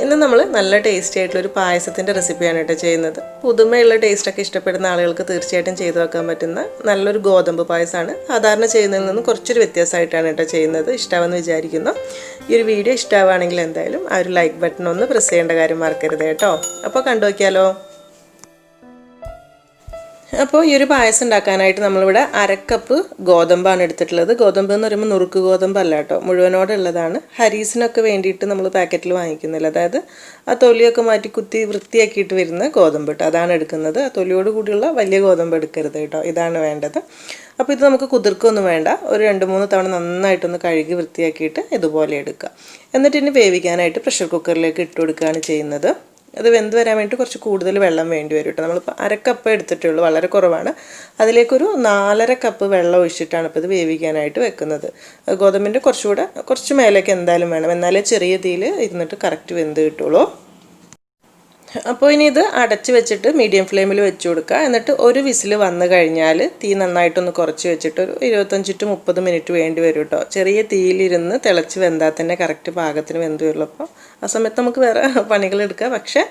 ഇന്ന് നമ്മൾ നല്ല ടേസ്റ്റി ആയിട്ടുള്ള ഒരു പായസത്തിൻ്റെ റെസിപ്പിയാണ് കേട്ടോ ചെയ്യുന്നത്. പുതുമയുള്ള ടേസ്റ്റൊക്കെ ഇഷ്ടപ്പെടുന്ന ആളുകൾക്ക് തീർച്ചയായിട്ടും ചെയ്തു വെക്കാൻ പറ്റുന്ന നല്ലൊരു ഗോതമ്പ് പായസമാണ്. സാധാരണ ചെയ്യുന്നതിൽ നിന്നും കുറച്ചൊരു വ്യത്യാസമായിട്ടാണ് കേട്ടോ ചെയ്യുന്നത്. ഇഷ്ടമാണെന്ന് വിചാരിക്കുന്നു. ഈ ഒരു വീഡിയോ ഇഷ്ടമാണെങ്കിൽ എന്തായാലും ആ ഒരു ലൈക്ക് ബട്ടൺ ഒന്ന് പ്രസ് ചെയ്യേണ്ട കാര്യം മറക്കരുത് കേട്ടോ. അപ്പോൾ കണ്ടു നോക്കിയാലോ. അപ്പോൾ ഈ ഒരു പായസം ഉണ്ടാക്കാനായിട്ട് നമ്മളിവിടെ 1/2 കപ്പ് ഗോതമ്പാണ് എടുത്തിട്ടുള്ളത്. ഗോതമ്പ് എന്ന് പറയുമ്പോൾ നുറുക്ക് ഗോതമ്പല്ല കേട്ടോ, മുഴുവനോടുള്ളതാണ്. ഹരീസിനൊക്കെ വേണ്ടിയിട്ട് നമ്മൾ പാക്കറ്റിൽ വാങ്ങിക്കുന്നില്ല, അതായത് ആ തൊലിയൊക്കെ മാറ്റി കുത്തി വൃത്തിയാക്കിയിട്ട് വരുന്ന ഗോതമ്പ് കേട്ടോ, അതാണ് എടുക്കുന്നത്. ആ തൊലിയോട് കൂടിയുള്ള വലിയ ഗോതമ്പ് എടുക്കരുത് കേട്ടോ, ഇതാണ് വേണ്ടത്. അപ്പോൾ ഇത് നമുക്ക് കുതിർക്കൊന്നും വേണ്ട, ഒരു 2-3 തവണ നന്നായിട്ടൊന്ന് കഴുകി വൃത്തിയാക്കിയിട്ട് ഇതുപോലെ എടുക്കുക. എന്നിട്ട് ഇനി വേവിക്കാനായിട്ട് പ്രഷർ കുക്കറിലേക്ക് ഇട്ട് കൊടുക്കുകയാണ് ചെയ്യുന്നത്. അത് വെന്ത് വരാൻ വേണ്ടി കുറച്ച് കൂടുതൽ വെള്ളം വേണ്ടി വരും കേട്ടോ. നമ്മളിപ്പോൾ 1/2 കപ്പ് എടുത്തിട്ടുള്ളൂ, വളരെ കുറവാണ്. അതിലേക്കൊരു 4.5 കപ്പ് വെള്ളം ഒഴിച്ചിട്ടാണ് ഇപ്പോൾ ഇത് വേവിക്കാനായിട്ട് വെക്കുന്നത്. ഗോതമ്പിൻ്റെ കുറച്ച് മേലേക്ക് എന്തായാലും വേണം, എന്നാലേ ചെറിയ തീയിൽ ഇരുന്നിട്ട് കറക്റ്റ് വെന്ത് കിട്ടുള്ളൂ. അപ്പോൾ ഇനി ഇത് അടച്ച് വെച്ചിട്ട് മീഡിയം ഫ്ലെയിമിൽ വെച്ച് കൊടുക്കുക. എന്നിട്ട് ഒരു വിസിൽ വന്നു കഴിഞ്ഞാൽ തീ നന്നായിട്ടൊന്ന് കുറച്ച് വെച്ചിട്ട് ഒരു 25-30 മിനിറ്റ് വേണ്ടി വരും കേട്ടോ. ചെറിയ തീയിലിരുന്ന് തിളച്ച് വെന്താൽ തന്നെ കറക്റ്റ് പാകത്തിന് വെന്ത് വരുള്ളൂ. അപ്പോൾ ആ സമയത്ത് നമുക്ക് വേറെ പണികളെടുക്കാം, പക്ഷേ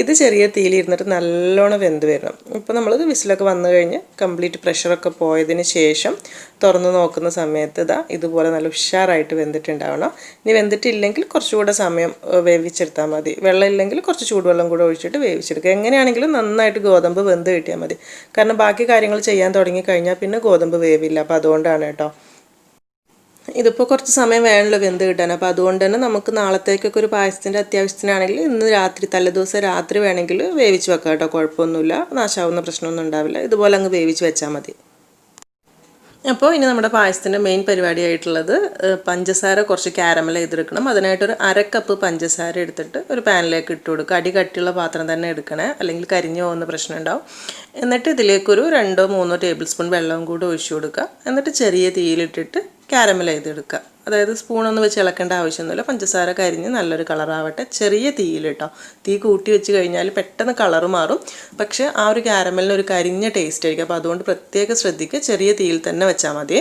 ഇത് ചെറിയ തീയിലിരുന്നിട്ട് നല്ലോണം വെന്ത് വരണം. ഇപ്പോൾ നമ്മളത് വിസിലൊക്കെ വന്നു കഴിഞ്ഞ് കംപ്ലീറ്റ് പ്രഷറൊക്കെ പോയതിന് ശേഷം തുറന്ന് നോക്കുന്ന സമയത്ത് ഇതുപോലെ നല്ല ഉഷാറായിട്ട് വെന്തിട്ടുണ്ടാവണം. ഇനി വെന്തിട്ടില്ലെങ്കിൽ കുറച്ചുകൂടെ സമയം വേവിച്ചെടുത്താൽ മതി. വെള്ളം ഇല്ലെങ്കിൽ കുറച്ച് ചൂടുവെള്ളം കൂടെ ഒഴിച്ചിട്ട് വേവിച്ചെടുക്കുക. എങ്ങനെയാണെങ്കിലും നന്നായിട്ട് ഗോതമ്പ് വെന്ത് കിട്ടിയാൽ മതി. കാരണം ബാക്കി കാര്യങ്ങൾ ചെയ്യാൻ തുടങ്ങിക്കഴിഞ്ഞാൽ പിന്നെ ഗോതമ്പ് വേവില്ല. അപ്പോൾ അതുകൊണ്ടാണ് കേട്ടോ. ഇതിപ്പോൾ കുറച്ച് സമയം വേണമല്ലോ വെന്ത് കിട്ടാൻ. അപ്പോൾ അതുകൊണ്ട് തന്നെ നമുക്ക് നാളത്തേക്കൊക്കെ ഒരു പായസത്തിൻ്റെ അത്യാവശ്യത്തിനാണെങ്കിൽ ഇന്ന് രാത്രി, തലേദിവസം രാത്രി വേണമെങ്കിൽ വേവിച്ച് വെക്കാം കേട്ടോ, കുഴപ്പമൊന്നുമില്ല. നാശാവുന്ന പ്രശ്നമൊന്നും ഉണ്ടാവില്ല. ഇതുപോലെ അങ്ങ് വേവിച്ച് വെച്ചാൽ മതി. അപ്പോൾ ഇനി നമ്മുടെ പായസത്തിൻ്റെ മെയിൻ പരിപാടിയായിട്ടുള്ളത് പഞ്ചസാര കുറച്ച് കാരമൽ ചെയ്തെടുക്കണം. അതിനായിട്ടൊരു 1/2 കപ്പ് പഞ്ചസാര എടുത്തിട്ട് ഒരു പാനിലേക്ക് ഇട്ട് കൊടുക്കുക. അടി കട്ടിയുള്ള പാത്രം തന്നെ എടുക്കണേ, അല്ലെങ്കിൽ കരിഞ്ഞു പോകുന്ന പ്രശ്നം ഉണ്ടാവും. എന്നിട്ട് ഇതിലേക്കൊരു 2-3 ടേബിൾ സ്പൂൺ വെള്ളവും കൂടി ഒഴിച്ചു കൊടുക്കുക. എന്നിട്ട് ചെറിയ തീയിലിട്ടിട്ട് കാരമൽ ചെയ്തെടുക്കുക. അതായത് സ്പൂണൊന്നും വെച്ച് ഇളക്കേണ്ട ആവശ്യമൊന്നുമില്ല. പഞ്ചസാര കരിഞ്ഞ് നല്ലൊരു കളറാവട്ടെ. ചെറിയ തീയിൽ കേട്ടോ. തീ കൂട്ടി വെച്ച് കഴിഞ്ഞാൽ പെട്ടെന്ന് കളറ് മാറും, പക്ഷേ ആ ഒരു കാരമലിന് ഒരു കരിഞ്ഞ ടേസ്റ്റ് ആയിരിക്കും. അപ്പോൾ അതുകൊണ്ട് പ്രത്യേകം ശ്രദ്ധിക്കുക, ചെറിയ തീയിൽ തന്നെ വെച്ചാൽ മതി.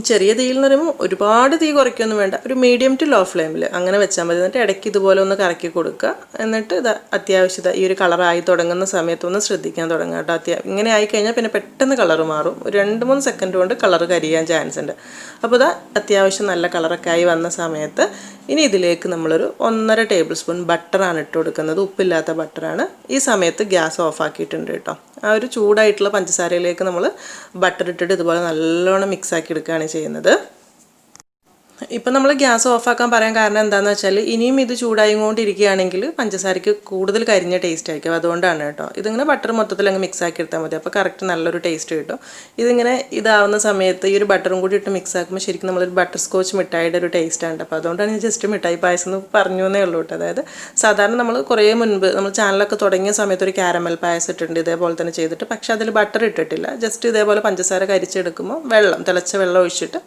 ചെറിയ തീയിൽ എന്ന് പറയുമ്പോൾ ഒരുപാട് തീ കുറയ്ക്കൊന്നും വേണ്ട, ഒരു മീഡിയം ടു ലോ ഫ്ലെയിമിൽ അങ്ങനെ വെച്ചാൽ മതി. എന്നിട്ട് ഇടയ്ക്ക് ഇതുപോലെ ഒന്ന് കറക്കി കൊടുക്കുക. എന്നിട്ട് അത്യാവശ്യത ഈ ഒരു കളറായി തുടങ്ങുന്ന സമയത്തൊന്ന് ശ്രദ്ധിക്കാൻ തുടങ്ങുക കേട്ടോ. ഇങ്ങനെ ആയിക്കഴിഞ്ഞാൽ പിന്നെ പെട്ടെന്ന് കളറ് മാറും. ഒരു 2-3 സെക്കൻഡ് കൊണ്ട് കളറ് കരിയാൻ ചാൻസ് ഉണ്ട്. അപ്പോൾ അത്യാവശ്യം നല്ല കളറൊക്കെ ആയി വന്ന സമയത്ത് ഇനി ഇതിലേക്ക് നമ്മളൊരു 1.5 ടേബിൾ സ്പൂൺ ബട്ടറാണ് ഇട്ട് കൊടുക്കുന്നത്. ഉപ്പില്ലാത്ത ബട്ടറാണ്. ഈ സമയത്ത് ഗ്യാസ് ഓഫാക്കിയിട്ടുണ്ട് കേട്ടോ. ആ ഒരു ചൂടായിട്ടുള്ള പഞ്ചസാരയിലേക്ക് നമ്മൾ ബട്ടർ ഇട്ടിട്ട് ഇതുപോലെ നല്ലോണം മിക്സാക്കി എടുക്കുകയാണ് ചെയ്യുന്നത്. ഇപ്പം നമ്മൾ ഗ്യാസ് ഓഫാക്കാൻ പറയാൻ കാരണം എന്താണെന്ന് വെച്ചാൽ ഇനിയും ഇത് ചൂടായിക്കൊണ്ടിരിക്കുകയാണെങ്കിൽ പഞ്ചസാരയ്ക്ക് കൂടുതൽ കരിഞ്ഞ ടേസ്റ്റ് ആയിരിക്കും. അതുകൊണ്ടാണ് കേട്ടോ. ഇതിങ്ങനെ ബട്ടർ മൊത്തത്തിൽ അങ്ങ് മിക്സാക്കി എടുത്താൽ മതി. അപ്പോൾ കറക്റ്റ് നല്ലൊരു ടേസ്റ്റ് കിട്ടും. ഇതിങ്ങനെ ഇതാവുന്ന സമയത്ത് ഈ ഒരു ബട്ടറും കൂടി ഇട്ട് മിക്സ് ആക്കുമ്പോൾ ശരിക്കും നമ്മളൊരു ബട്ടർസ്കോച്ച് മിഠായിയുടെ ഒരു ടേസ്റ്റാണ്. അപ്പോൾ അതുകൊണ്ടാണ് ഞാൻ ജസ്റ്റ് മിഠായി പായസം എന്ന് പറഞ്ഞു എന്നേ ഉള്ളൂ കേട്ടോ. അതായത് സാധാരണ നമ്മൾ കുറേ മുൻപ് നമ്മൾ ചാനലൊക്കെ തുടങ്ങിയ സമയത്ത് ഒരു കാരമൽ പായസം ഇട്ടിട്ടുണ്ട്, ഇതേപോലെ തന്നെ ചെയ്തിട്ട്. പക്ഷേ അതിൽ ബട്ടർ ഇട്ടിട്ടില്ല. ജസ്റ്റ് ഇതേപോലെ പഞ്ചസാര കരിച്ചെടുക്കുമ്പോൾ തിളച്ച വെള്ളം ഒഴിച്ചിട്ട്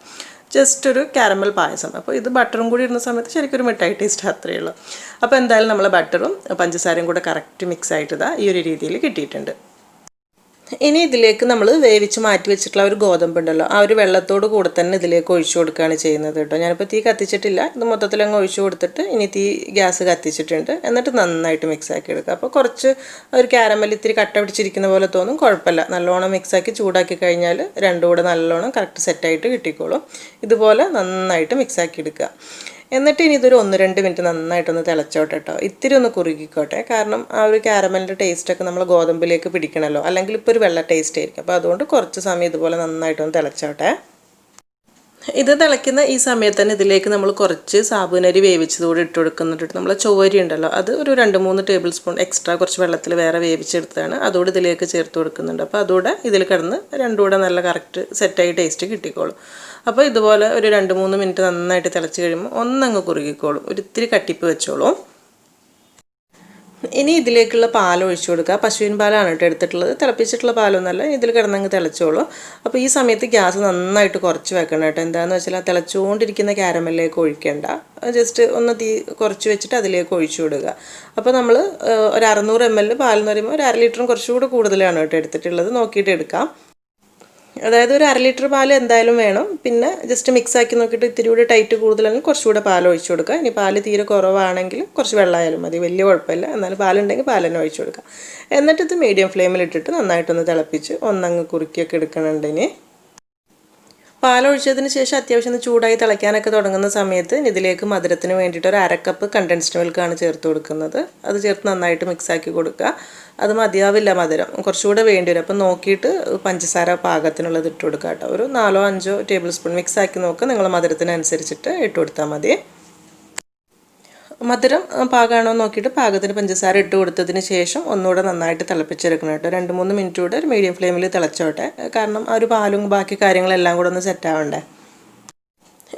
ജസ്റ്റ് ഒരു കാരമൽ പായസം. അപ്പോൾ ഇത് ബട്ടറും കൂടി ഇടുന്ന സമയത്ത് ശരിക്കും ഒരു മിഠായി ടേസ്റ്റ് അത്രയേ ഉള്ളൂ. അപ്പോൾ എന്തായാലും നമ്മൾ ബട്ടറും പഞ്ചസാരയും കൂടെ കറക്റ്റ് മിക്സ് ആയിട്ട് ഈ ഒരു രീതിയിൽ കിട്ടിയിട്ടുണ്ട്. ഇനി ഇതിലേക്ക് നമ്മൾ വേവിച്ച് മാറ്റി വെച്ചിട്ടുള്ള ഒരു ഗോതമ്പ് ഉണ്ടല്ലോ, ആ ഒരു വെള്ളത്തോട് കൂടെ തന്നെ ഇതിലേക്ക് ഒഴിച്ചു കൊടുക്കുകയാണ് ചെയ്യുന്നത് കേട്ടോ. ഞാനിപ്പോൾ തീ കത്തിച്ചിട്ടില്ല, ഇത് മൊത്തത്തിൽ അങ്ങ് ഒഴിച്ചു കൊടുത്തിട്ട് ഇനി ഗ്യാസ് കത്തിച്ചിട്ടുണ്ട്. എന്നിട്ട് നന്നായിട്ട് മിക്സാക്കി എടുക്കുക. അപ്പോൾ കുറച്ച് ഒരു കാരമൽ ഇത്തിരി കട്ട പിടിച്ചിരിക്കുന്ന പോലെ തോന്നും, കുഴപ്പമില്ല. നല്ലോണം മിക്സാക്കി ചൂടാക്കി കഴിഞ്ഞാൽ രണ്ടും കൂടെ നല്ലോണം കറക്റ്റ് സെറ്റായിട്ട് കിട്ടിക്കോളും. ഇതുപോലെ നന്നായിട്ട് മിക്സാക്കി എടുക്കുക. എന്നിട്ട് ഇനി ഇതൊരു 1-2 മിനിറ്റ് നന്നായിട്ടൊന്ന് തിളച്ചോട്ടെ കേട്ടോ. ഇത്തിരി ഒന്ന് കുറുകിക്കോട്ടെ, കാരണം ആ ഒരു കാരമലിൻ്റെ ടേസ്റ്റൊക്കെ നമ്മൾ ഗോതമ്പിലേക്ക് പിടിക്കണമല്ലോ, അല്ലെങ്കിൽ ഇപ്പോൾ ഒരു വെള്ള ടേസ്റ്റ് ആയിരിക്കും. അപ്പോൾ അതുകൊണ്ട് കുറച്ച് സമയം ഇതുപോലെ നന്നായിട്ടൊന്ന് തിളച്ചോട്ടെ. ഇത് തിളയ്ക്കുന്ന ഈ സമയത്ത് തന്നെ ഇതിലേക്ക് നമ്മൾ കുറച്ച് സാബുനരി വേവിച്ചതുകൂടി ഇട്ട് കൊടുക്കുന്നുണ്ട്. നമ്മൾ ചോരി ഉണ്ടല്ലോ, അത് ഒരു 2-3 ടേബിൾ സ്പൂൺ എക്സ്ട്രാ കുറച്ച് വെള്ളത്തിൽ വേറെ വേവിച്ചെടുത്താണ്, അതുകൂടി ഇതിലേക്ക് ചേർത്ത് കൊടുക്കുന്നുണ്ട്. അപ്പോൾ അതുകൂടെ ഇതിൽ കിടന്ന് രണ്ടും കൂടെ നല്ല കറക്റ്റ് സെറ്റായി ടേസ്റ്റ് കിട്ടിക്കോളും. അപ്പോൾ ഇതുപോലെ ഒരു 2-3 മിനിറ്റ് നന്നായിട്ട് തിളച്ച് കഴിയുമ്പോൾ ഒന്നങ്ങ് കുറുകിക്കോളും, ഒരിത്തിരി കട്ടിപ്പ് വെച്ചോളും. ഇനി ഇതിലേക്കുള്ള പാൽ ഒഴിച്ചു കൊടുക്കുക. പശുവിൻ പാലാണ് കേട്ടോ എടുത്തിട്ടുള്ളത്, തിളപ്പിച്ചിട്ടുള്ള പാലൊന്നുമല്ല. ഇതിൽ കിടന്നങ്ങ് തിളച്ചോളൂ. അപ്പോൾ ഈ സമയത്ത് ഗ്യാസ് നന്നായിട്ട് കുറച്ച് വെക്കണം കേട്ടോ. എന്താണെന്ന് വെച്ചാൽ ആ തിളച്ചുകൊണ്ടിരിക്കുന്ന കാരമലിലേക്ക് ഒഴിക്കേണ്ട, ജസ്റ്റ് ഒന്ന് തീ കുറച്ച് വെച്ചിട്ട് അതിലേക്ക് ഒഴിച്ചു കൊടുക്കുക. അപ്പോൾ നമ്മൾ ഒരു 600 ml പാലെന്ന് പറയുമ്പോൾ ഒരു 1/2 ലിറ്ററും കുറച്ചുകൂടെ കൂടുതലാണ് കേട്ടോ എടുത്തിട്ടുള്ളത്, നോക്കിയിട്ട് എടുക്കാം. അതായത് ഒരു 1/2 ലിറ്റർ പാൽ എന്തായാലും വേണം. പിന്നെ ജസ്റ്റ് മിക്സ് ആക്കി നോക്കിയിട്ട് ഇത്തിരി കൂടി ടൈറ്റ് കൂടുതലാണെങ്കിൽ കുറച്ചുകൂടെ പാൽ ഒഴിച്ചു കൊടുക്കുക. ഇനി പാൽ തീരെ കുറവാണെങ്കിൽ കുറച്ച് വെള്ളമായാലും മതി, വലിയ കുഴപ്പമില്ല. എന്നാലും പാലുണ്ടെങ്കിൽ പാൽ തന്നെ ഒഴിച്ചു കൊടുക്കുക. എന്നിട്ട് ഇത് മീഡിയം ഫ്ലെയിമിൽ ഇട്ടിട്ട് നന്നായിട്ടൊന്ന് തിളപ്പിച്ച് ഒന്നങ്ങ് കുറുക്കിയൊക്കെ എടുക്കണുണ്ട്. ഇനി പാലൊഴിച്ചതിന് ശേഷം അത്യാവശ്യം ചൂടായി തിളയ്ക്കാനൊക്കെ തുടങ്ങുന്ന സമയത്ത് ഇതിലേക്ക് മധുരത്തിന് വേണ്ടിയിട്ട് ഒരു 1/2 കപ്പ് കണ്ടൻസ്ഡ് മിൽക്കാണ് ചേർത്ത് കൊടുക്കുന്നത്. അത് ചേർത്ത് നന്നായിട്ട് മിക്സാക്കി കൊടുക്കുക. അത് മതിയാവില്ല മധുരം, കുറച്ചുകൂടെ വേണ്ടി വരും. അപ്പം നോക്കിയിട്ട് പഞ്ചസാര പാകത്തിനുള്ളത് ഇട്ട് കൊടുക്കുക കേട്ടോ. ഒരു 4-5 ടേബിൾ സ്പൂൺ മിക്സാക്കി നോക്കുക. നിങ്ങൾ മധുരത്തിനനുസരിച്ചിട്ട് ഇട്ട് കൊടുത്താൽ മതി. മധുരം പാകമാണോ നോക്കിയിട്ട് പാകത്തിന് പഞ്ചസാര ഇട്ട് കൊടുത്തതിന് ശേഷം ഒന്നുകൂടെ നന്നായിട്ട് തിളപ്പിച്ചെടുക്കണം കേട്ടോ. 2-3 മിനിറ്റ് കൂടെ ഒരു മീഡിയം ഫ്ലെയിമിൽ തിളച്ചോട്ടെ. കാരണം ആ ഒരു പാലും ബാക്കി കാര്യങ്ങളെല്ലാം കൂടെ ഒന്ന് സെറ്റാവണ്ടേ.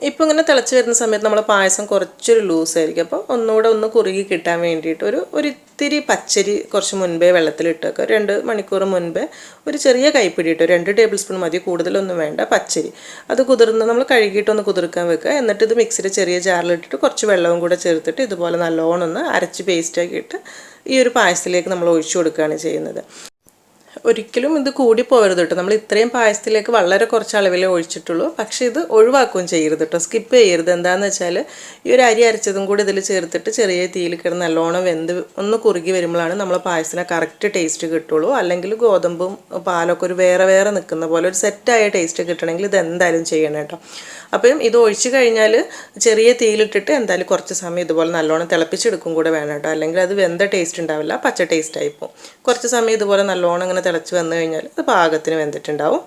ഇപ്പോൾ ഇങ്ങനെ തിളച്ച് വരുന്ന സമയത്ത് നമ്മൾ പായസം കുറച്ചൊരു ലൂസായിരിക്കും. അപ്പോൾ ഒന്നുകൂടെ ഒന്ന് കുറുകി കിട്ടാൻ വേണ്ടിയിട്ട് ഒരു ഇത്തിരി പച്ചരി കുറച്ച് മുൻപേ വെള്ളത്തിലിട്ട് വെക്കുക. 2 മണിക്കൂർ മുൻപേ ഒരു ചെറിയ കൈപ്പിടി ഇട്ട് 2 ടേബിൾ സ്പൂൺ മതി, കൂടുതലൊന്നും വേണ്ട. പച്ചരി അത് കുതിർന്ന് നമ്മൾ കഴുകിയിട്ടൊന്ന് കുതിർക്കാൻ വെക്കുക. എന്നിട്ട് ഇത് മിക്സിയുടെ ചെറിയ ജാറിലിട്ടിട്ട് കുറച്ച് വെള്ളവും കൂടെ ചേർത്തിട്ട് ഇതുപോലെ നല്ലോണം ഒന്ന് അരച്ച് പേസ്റ്റാക്കിയിട്ട് ഈ ഒരു പായസത്തിലേക്ക് നമ്മൾ ഒഴിച്ചു കൊടുക്കുകയാണ് ചെയ്യുന്നത്. ഒരിക്കലും ഇത് കൂടി പോകരുത് കേട്ടോ. നമ്മൾ ഇത്രയും പായസത്തിലേക്ക് വളരെ കുറച്ച് അളവിലേ ഒഴിച്ചിട്ടുള്ളൂ. പക്ഷേ ഇത് ഒഴിവാക്കുകയും ചെയ്യരുത് കേട്ടോ, സ്കിപ്പ് ചെയ്യരുത്. എന്താണെന്ന് വെച്ചാൽ ഈ ഒരു അരി അരച്ചതും കൂടി ഇതിൽ ചേർത്തിട്ട് ചെറിയ തീയിൽ കിടന്ന് നല്ലോണം വെന്ത് ഒന്ന് കുറുകി വരുമ്പോഴാണ് നമ്മളെ പായസത്തിന് കറക്റ്റ് ടേസ്റ്റ് കിട്ടുള്ളൂ. അല്ലെങ്കിൽ ഗോതമ്പും പാലൊക്കെ ഒരു വേറെ നിൽക്കുന്ന പോലെ ഒരു സെറ്റായ ടേസ്റ്റ് കിട്ടണമെങ്കിൽ ഇത് എന്തായാലും ചെയ്യണം കേട്ടോ. അപ്പം ഇത് ഒഴിച്ച് കഴിഞ്ഞാൽ ചെറിയ തീയിലിട്ടിട്ട് എന്തായാലും കുറച്ച് സമയം ഇതുപോലെ നല്ലോണം തിളപ്പിച്ചെടുക്കും കൂടെ വേണം കേട്ടോ. അല്ലെങ്കിൽ അത് വെന്ത ടേസ്റ്റ് ഉണ്ടാവില്ല, പച്ച ടേസ്റ്റ് ആയിപ്പോൾ. കുറച്ച് സമയം ഇതുപോലെ നല്ലോണം ഇങ്ങനെ തിളച്ച് വന്നു കഴിഞ്ഞാൽ അത് പാകത്തിന് വെന്തിട്ടുണ്ടാവും.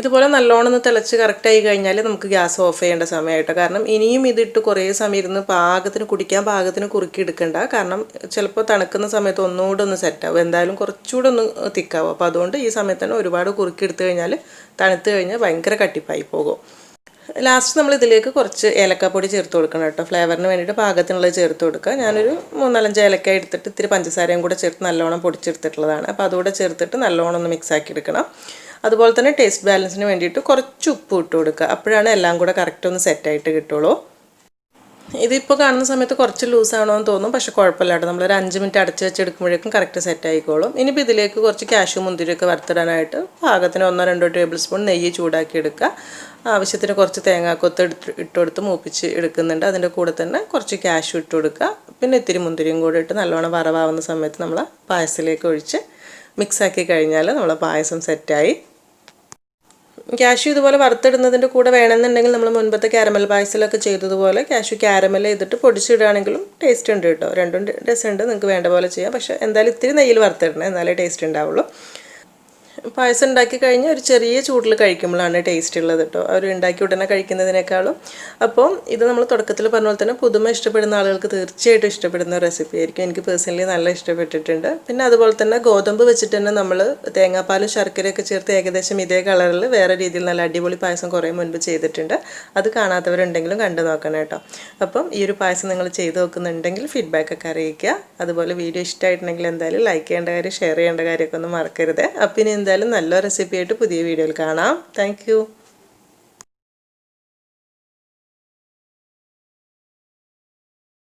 ഇതുപോലെ നല്ലോണം ഒന്ന് തിളച്ച് കറക്റ്റായി കഴിഞ്ഞാൽ നമുക്ക് ഗ്യാസ് ഓഫ് ചെയ്യേണ്ട സമയമായിട്ടോ. കാരണം ഇനിയും ഇതിട്ട് കുറേ സമയം ഇരുന്ന് പാകത്തിന് കുടിക്കാൻ പാകത്തിന് കുറുക്കി എടുക്കണ്ട. കാരണം ചിലപ്പോൾ തണുക്കുന്ന സമയത്ത് ഒന്നുകൂടെ ഒന്ന് സെറ്റാവും, എന്തായാലും കുറച്ചുകൂടെ ഒന്ന് തിക്കാവും. അപ്പോൾ അതുകൊണ്ട് ഈ സമയത്ത് തന്നെ ഒരുപാട് കുറുക്കി എടുത്തു കഴിഞ്ഞാൽ തണുത്ത് കഴിഞ്ഞാൽ ഭയങ്കര കട്ടിപ്പായി പോകും. ലാസ്റ്റ് നമ്മൾ ഇതിലേക്ക് കുറച്ച് ഏലക്കാപ്പൊടി ചേർത്ത് കൊടുക്കണം കേട്ടോ. ഫ്ലേവറിന് വേണ്ടിയിട്ട് പാകത്തിനുള്ളത് ചേർത്ത് കൊടുക്കുക. ഞാനൊരു 3-4 ഏലക്ക എടുത്തിട്ട് ഇത്തിരി പഞ്ചസാരയും കൂടെ ചേർത്ത് നല്ലോണം പൊടിച്ചെടുത്തിട്ടുള്ളതാണ്. അപ്പോൾ അതുകൂടെ ചേർത്തിട്ട് നല്ലോണം ഒന്ന് മിക്സ് ആക്കി എടുക്കണം. അതുപോലെ തന്നെ ടേസ്റ്റ് ബാലൻസിന് വേണ്ടിയിട്ട് കുറച്ച് ഉപ്പ് ഇട്ട് കൊടുക്കുക. അപ്പോഴാണ് എല്ലാം കൂടെ കറക്റ്റ് ഒന്ന് സെറ്റായിട്ട് കിട്ടുള്ളൂ. ഇതിപ്പോൾ കാണുന്ന സമയത്ത് കുറച്ച് ലൂസാണോ എന്ന് തോന്നും, പക്ഷെ കുഴപ്പമില്ല കേട്ടോ. നമ്മളൊരു 5 മിനിറ്റ് അടച്ച് വെച്ചെടുക്കുമ്പോഴേക്കും കറക്റ്റ് സെറ്റ് ആയിക്കോളും. ഇനിയിപ്പോൾ ഇതിലേക്ക് കുറച്ച് കാഷ്യൂ മുന്തിരിയൊക്കെ വറുത്തിടാനായിട്ട് പാകത്തിന് 1-2 ടേബിൾ സ്പൂൺ നെയ്യ് ചൂടാക്കി എടുക്കുക. ആവശ്യത്തിന് കുറച്ച് തേങ്ങാക്കൊത്ത് ഇട്ട് കൊടുത്ത് മൂപ്പിച്ച് എടുക്കുന്നുണ്ട്. അതിൻ്റെ കൂടെ തന്നെ കുറച്ച് കാഷ്യൂ ഇട്ട് കൊടുക്കുക. പിന്നെ ഇത്തിരി മുന്തിരിയും കൂടെ ഇട്ട് നല്ലോണം വറവാവുന്ന സമയത്ത് നമ്മൾ പായസത്തിലേക്ക് ഒഴിച്ച് മിക്സാക്കി കഴിഞ്ഞാൽ നമ്മളെ പായസം സെറ്റായി. കാഷ്യൂ ഇതുപോലെ വറുത്തിടുന്നതിൻ്റെ കൂടെ വേണമെന്നുണ്ടെങ്കിൽ നമ്മൾ മുൻപത്തെ കാരമൽ പായസത്തിലൊക്കെ ചെയ്തതുപോലെ കാഷ്യൂ കാരമൽ ചെയ്തിട്ട് പൊടിച്ചിടുകയാണെങ്കിലും ടേസ്റ്റ് ഉണ്ട് കേട്ടോ. രണ്ടും രസമുണ്ട്, നിങ്ങൾക്ക് വേണ്ട പോലെ ചെയ്യാം. പക്ഷേ എന്തായാലും ഇത്തിരി നെയ്യിൽ വറുത്തിടണം, എന്നാലേ ടേസ്റ്റ് ഉണ്ടാവുള്ളൂ. പായസം ഉണ്ടാക്കി കഴിഞ്ഞാൽ ഒരു ചെറിയ ചൂടിൽ കഴിക്കുമ്പോഴാണ് ടേസ്റ്റ് ഉള്ളത് കേട്ടോ, അവർ ഉണ്ടാക്കി ഉടനെ കഴിക്കുന്നതിനേക്കാളും. അപ്പം ഇത് നമ്മൾ തുടക്കത്തിൽ പറഞ്ഞ പോലെ തന്നെ പുതുമ ഇഷ്ടപ്പെടുന്ന ആളുകൾക്ക് തീർച്ചയായിട്ടും ഇഷ്ടപ്പെടുന്ന റെസിപ്പി ആയിരിക്കും. എനിക്ക് പേഴ്സണലി നല്ല ഇഷ്ടപ്പെട്ടിട്ടുണ്ട്. പിന്നെ അതുപോലെ തന്നെ ഗോതമ്പ് വെച്ചിട്ട് തന്നെ നമ്മൾ തേങ്ങാപ്പാലും ശർക്കരയൊക്കെ ചേർത്ത് ഏകദേശം ഇതേ കളറിൽ വേറെ രീതിയിൽ നല്ല അടിപൊളി പായസം കുറേ മുൻപ് ചെയ്തിട്ടുണ്ട്. അത് കാണാത്തവരുണ്ടെങ്കിലും കണ്ടു നോക്കണം കേട്ടോ. അപ്പം ഈ ഒരു പായസം നിങ്ങൾ ചെയ്ത് നോക്കുന്നുണ്ടെങ്കിൽ ഫീഡ്ബാക്കൊക്കെ അറിയിക്കുക. അതുപോലെ വീഡിയോ ഇഷ്ടമായിട്ടുണ്ടെങ്കിൽ എന്തായാലും ലൈക്ക് ചെയ്യേണ്ട കാര്യം, ഷെയർ ചെയ്യേണ്ട കാര്യമൊക്കെ ഒന്നും മറക്കരുത്. അപ്പം ഇനി എന്തായാലും നല്ല റെസിപ്പി ആയിട്ട് പുതിയ വീഡിയോയിൽ കാണാം. താങ്ക്